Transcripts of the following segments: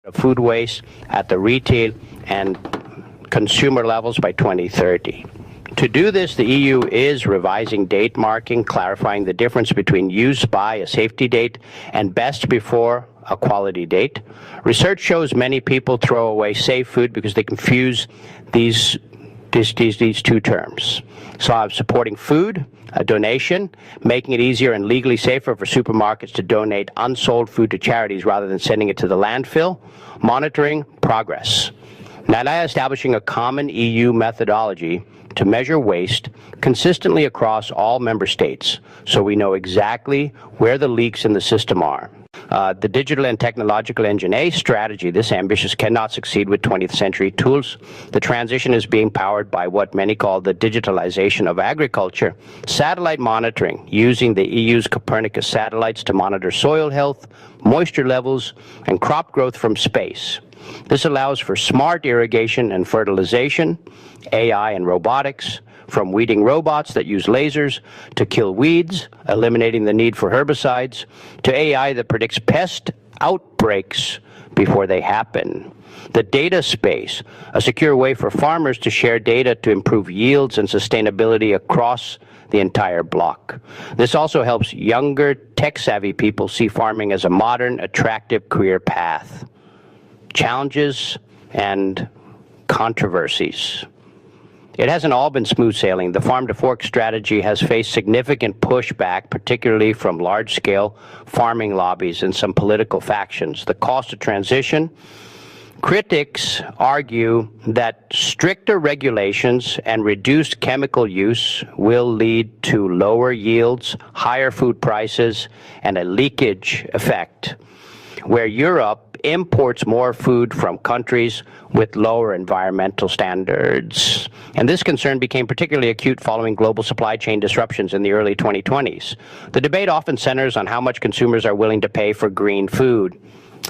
of food waste at the retail and consumer levels by 2030. To do this, the EU is revising date marking, clarifying the difference between use by, a safety date, and best before, a quality date. Research shows many people throw away safe food because they confuse these two terms. So I'm supporting food, a donation, making it easier and legally safer for supermarkets to donate unsold food to charities rather than sending it to the landfill, monitoring progress. Now establishing a common EU methodology to measure waste consistently across all member states so we know exactly where the leaks in the system are. The digital and technological engine A strategy, this ambitious, cannot succeed with 20th century tools. The transition is being powered by what many call the digitalization of agriculture, satellite monitoring, using the EU's Copernicus satellites to monitor soil health, moisture levels, and crop growth from space. This allows for smart irrigation and fertilization, AI and robotics, from weeding robots that use lasers to kill weeds, eliminating the need for herbicides, to AI that predicts pest outbreaks before they happen. The data space, a secure way for farmers to share data to improve yields and sustainability across the entire block. This also helps younger, tech-savvy people see farming as a modern, attractive career path. Challenges and controversies. It hasn't all been smooth sailing. The farm-to-fork strategy has faced significant pushback, particularly from large-scale farming lobbies and some political factions. The cost of transition. Critics argue that stricter regulations and reduced chemical use will lead to lower yields, higher food prices, and a leakage effect, where Europe imports more food from countries with lower environmental standards. And this concern became particularly acute following global supply chain disruptions in the early 2020s. The debate often centers on how much consumers are willing to pay for green food,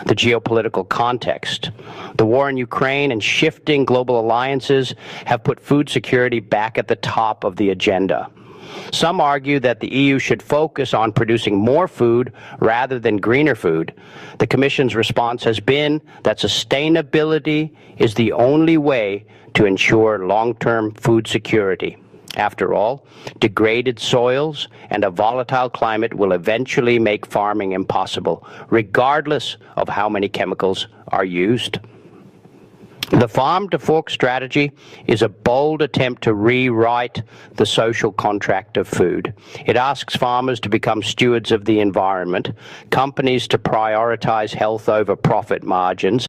the geopolitical context. The war in Ukraine and shifting global alliances have put food security back at the top of the agenda. Some argue that the EU should focus on producing more food rather than greener food. The Commission's response has been that sustainability is the only way to ensure long-term food security. After all, degraded soils and a volatile climate will eventually make farming impossible, regardless of how many chemicals are used. The farm-to-fork strategy is a bold attempt to rewrite the social contract of food. It asks farmers to become stewards of the environment, companies to prioritize health over profit margins,